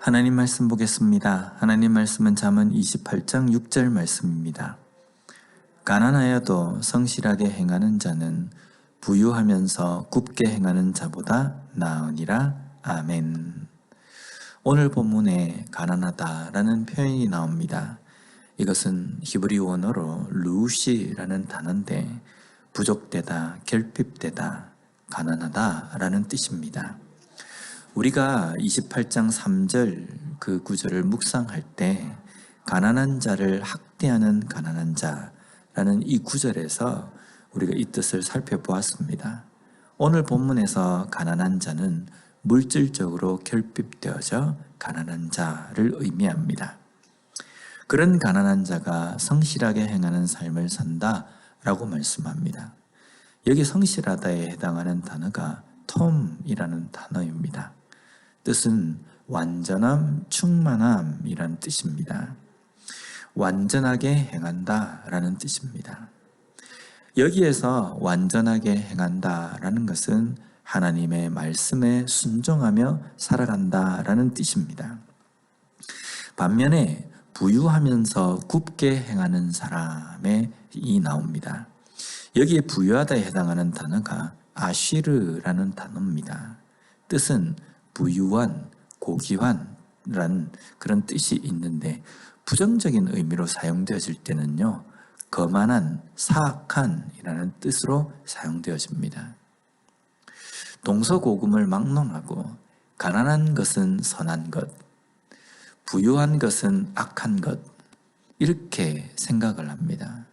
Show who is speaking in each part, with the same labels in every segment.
Speaker 1: 하나님 말씀 보겠습니다. 하나님 말씀은 잠언 28장 6절 말씀입니다. 가난하여도 성실하게 행하는 자는 부유하면서 굽게 행하는 자보다 나으니라. 아멘. 오늘 본문에 가난하다라는 표현이 나옵니다. 이것은 히브리 원어로 루시라는 단어인데 부족되다, 결핍되다, 가난하다라는 뜻입니다. 우리가 28장 3절 그 구절을 묵상할 때 가난한 자를 학대하는 가난한 자라는 이 구절에서 우리가 이 뜻을 살펴보았습니다. 오늘 본문에서 가난한 자는 물질적으로 결핍되어져 가난한 자를 의미합니다. 그런 가난한 자가 성실하게 행하는 삶을 산다라고 말씀합니다. 여기 성실하다에 해당하는 단어가 톰이라는 단어입니다. 뜻은 완전함, 충만함이라는 뜻입니다. 완전하게 행한다라는 뜻입니다. 여기에서 완전하게 행한다라는 것은 하나님의 말씀에 순종하며 살아간다라는 뜻입니다. 반면에 부유하면서 굽게 행하는 사람이 나옵니다. 여기에 부유하다에 해당하는 단어가 아쉬르라는 단어입니다. 뜻은 부유한, 고귀한이라는 그런 뜻이 있는데 부정적인 의미로 사용되어질 때는요, 거만한, 사악한이라는 뜻으로 사용되어집니다. 동서고금을 막론하고 가난한 것은 선한 것, 부유한 것은 악한 것, 이렇게 생각을 합니다.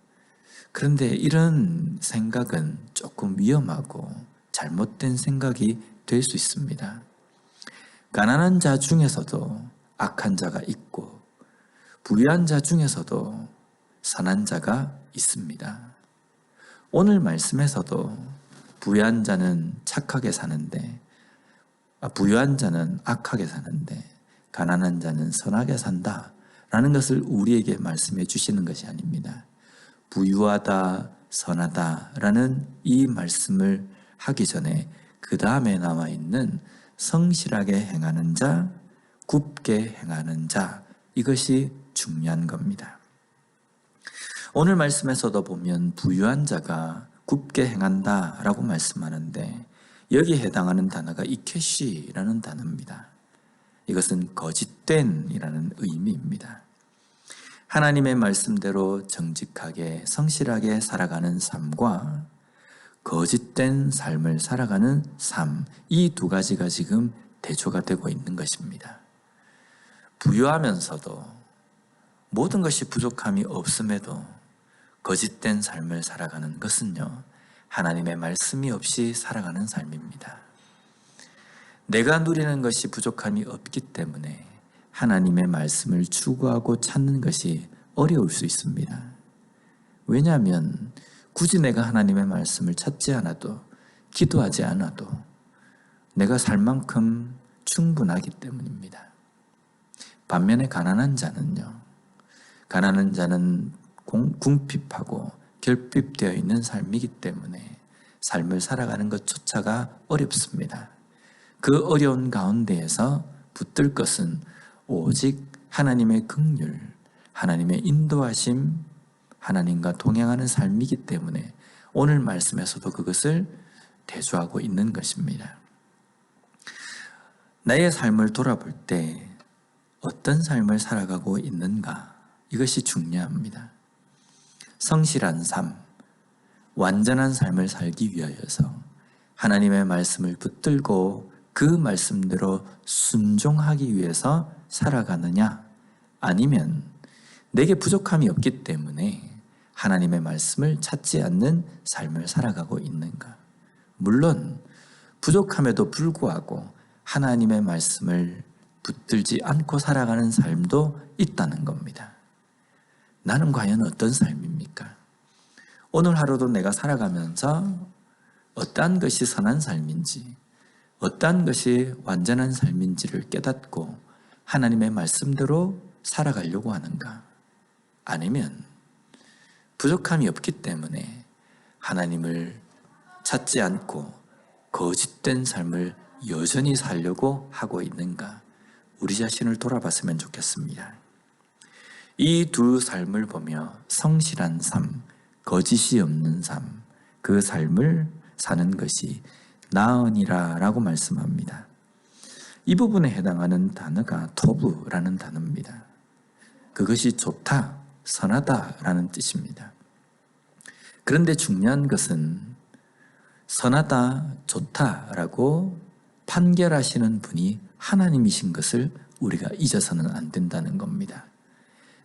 Speaker 1: 그런데 이런 생각은 조금 위험하고 잘못된 생각이 될 수 있습니다. 가난한 자 중에서도 악한 자가 있고 부유한 자 중에서도 선한 자가 있습니다. 오늘 말씀에서도 부유한 자는 착하게 사는데 부유한 자는 악하게 사는데 가난한 자는 선하게 산다라는 것을 우리에게 말씀해 주시는 것이 아닙니다. 부유하다, 선하다라는 이 말씀을 하기 전에 그 다음에 나와 있는 성실하게 행하는 자, 굽게 행하는 자, 이것이 중요한 겁니다. 오늘 말씀에서도 보면 부유한 자가 굽게 행한다라고 말씀하는데 여기에 해당하는 단어가 이케시라는 단어입니다. 이것은 거짓된이라는 의미입니다. 하나님의 말씀대로 정직하게 성실하게 살아가는 삶과 거짓된 삶을 살아가는 삶, 이 두 가지가 지금 대조가 되고 있는 것입니다. 부유하면서도 모든 것이 부족함이 없음에도 거짓된 삶을 살아가는 것은요, 하나님의 말씀이 없이 살아가는 삶입니다. 내가 누리는 것이 부족함이 없기 때문에 하나님의 말씀을 추구하고 찾는 것이 어려울 수 있습니다. 왜냐하면 굳이 내가 하나님의 말씀을 찾지 않아도, 기도하지 않아도 내가 살 만큼 충분하기 때문입니다. 반면에 가난한 자는요, 가난한 자는 궁핍하고 결핍되어 있는 삶이기 때문에 삶을 살아가는 것조차가 어렵습니다. 그 어려운 가운데에서 붙들 것은 오직 하나님의 긍휼, 하나님의 인도하심, 하나님과 동행하는 삶이기 때문에 오늘 말씀에서도 그것을 대조하고 있는 것입니다. 나의 삶을 돌아볼 때 어떤 삶을 살아가고 있는가? 이것이 중요합니다. 성실한 삶, 완전한 삶을 살기 위하여서 하나님의 말씀을 붙들고 그 말씀대로 순종하기 위해서 살아가느냐? 아니면 내게 부족함이 없기 때문에 하나님의 말씀을 찾지 않는 삶을 살아가고 있는가? 물론 부족함에도 불구하고 하나님의 말씀을 붙들지 않고 살아가는 삶도 있다는 겁니다. 나는 과연 어떤 삶입니까? 오늘 하루도 내가 살아가면서 어떠한 것이 선한 삶인지, 어떠한 것이 완전한 삶인지를 깨닫고 하나님의 말씀대로 살아가려고 하는가? 아니면 부족함이 없기 때문에 하나님을 찾지 않고 거짓된 삶을 여전히 살려고 하고 있는가? 우리 자신을 돌아봤으면 좋겠습니다. 이 두 삶을 보며 성실한 삶, 거짓이 없는 삶, 그 삶을 사는 것이 나으니라 라고 말씀합니다. 이 부분에 해당하는 단어가 토브라는 단어입니다. 그것이 좋다, 선하다라는 뜻입니다. 그런데 중요한 것은 선하다, 좋다라고 판결하시는 분이 하나님이신 것을 우리가 잊어서는 안 된다는 겁니다.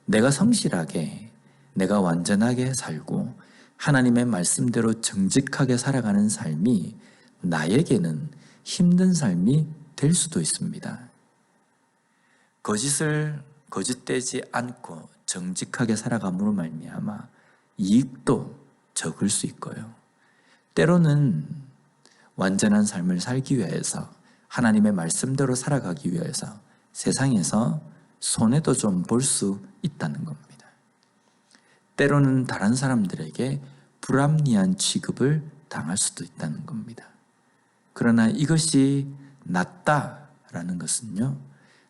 Speaker 1: 내가 성실하게, 내가 완전하게 살고 하나님의 말씀대로 정직하게 살아가는 삶이 나에게는 힘든 삶이 될 수도 있습니다. 거짓되지 않고 정직하게 살아감으로 말미암아 이익도 적을 수 있고요. 때로는 완전한 삶을 살기 위해서, 하나님의 말씀대로 살아가기 위해서 세상에서 손해도 좀 볼 수 있다는 겁니다. 때로는 다른 사람들에게 불합리한 취급을 당할 수도 있다는 겁니다. 그러나 이것이 낫다라는 것은요,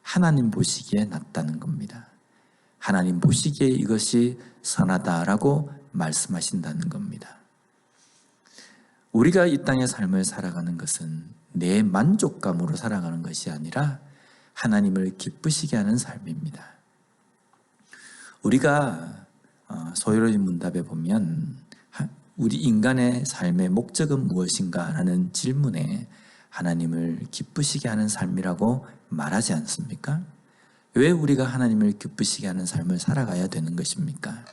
Speaker 1: 하나님 보시기에 낫다는 겁니다. 하나님 보시기에 이것이 선하다라고 말씀하신다는 겁니다. 우리가 이 땅의 삶을 살아가는 것은 내 만족감으로 살아가는 것이 아니라 하나님을 기쁘시게 하는 삶입니다. 우리가 소요로진 문답에 보면 우리 인간의 삶의 목적은 무엇인가 라는 질문에 하나님을 기쁘시게 하는 삶이라고 말하지 않습니까? 왜 우리가 하나님을 기쁘시게 하는 삶을 살아가야 되는 것입니까?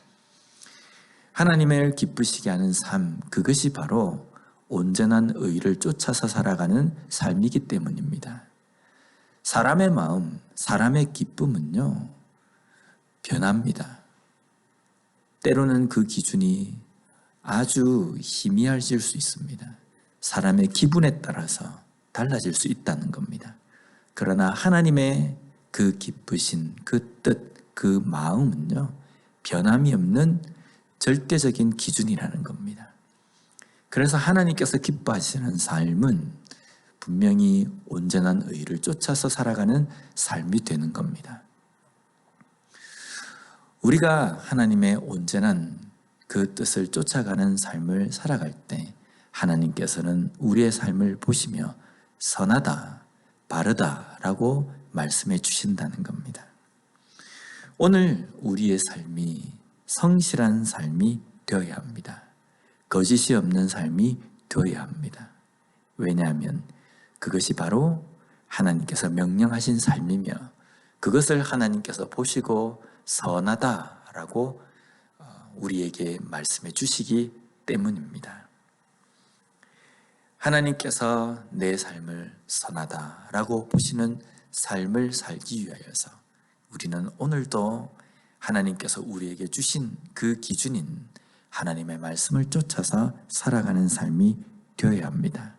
Speaker 1: 하나님을 기쁘시게 하는 삶, 그것이 바로 온전한 의를 쫓아서 살아가는 삶이기 때문입니다. 사람의 마음, 사람의 기쁨은요, 변합니다. 때로는 그 기준이 아주 희미해질 수 있습니다. 사람의 기분에 따라서 달라질 수 있다는 겁니다. 그러나 하나님의 그 기쁘신 그 뜻, 그 마음은요, 변함이 없는 절대적인 기준이라는 겁니다. 그래서 하나님께서 기뻐하시는 삶은 분명히 온전한 의를 쫓아서 살아가는 삶이 되는 겁니다. 우리가 하나님의 온전한 그 뜻을 쫓아가는 삶을 살아갈 때 하나님께서는 우리의 삶을 보시며 선하다, 바르다라고 말씀해 주신다는 겁니다. 오늘 우리의 삶이 성실한 삶이 되어야 합니다. 거짓이 없는 삶이 되어야 합니다. 왜냐하면 그것이 바로 하나님께서 명령하신 삶이며 그것을 하나님께서 보시고 선하다라고 우리에게 말씀해 주시기 때문입니다. 하나님께서 내 삶을 선하다라고 보시는 삶을 살기 위하여서 우리는 오늘도 하나님께서 우리에게 주신 그 기준인 하나님의 말씀을 쫓아서 살아가는 삶이 되어야 합니다.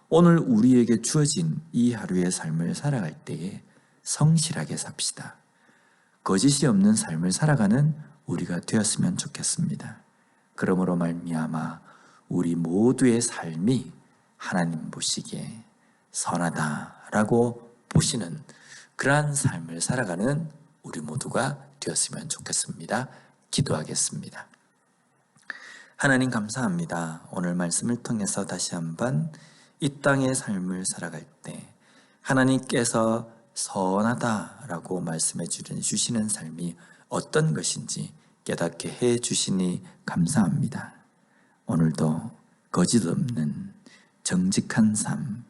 Speaker 1: 오늘 우리에게 주어진 이 하루의 삶을 살아갈 때에 성실하게 삽시다. 거짓이 없는 삶을 살아가는 우리가 되었으면 좋겠습니다. 그러므로 말미암아 우리 모두의 삶이 하나님 보시기에 선하다라고 보시는 그러한 삶을 살아가는 우리 모두가 되었으면 좋겠습니다. 기도하겠습니다. 하나님 감사합니다. 오늘 말씀을 통해서 다시 한번 이 땅의 삶을 살아갈 때 하나님께서 선하다라고 말씀해 주시는 삶이 어떤 것인지 깨닫게 해 주시니 감사합니다. 오늘도 거짓 없는 정직한 삶,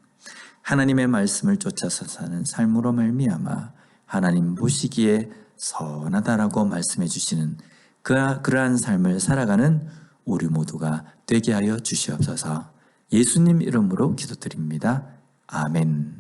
Speaker 1: 하나님의 말씀을 쫓아서 사는 삶으로 말미암아 하나님 보시기에 선하다라고 말씀해 주시는 그러한 삶을 살아가는 우리 모두가 되게 하여 주시옵소서. 예수님 이름으로 기도드립니다. 아멘.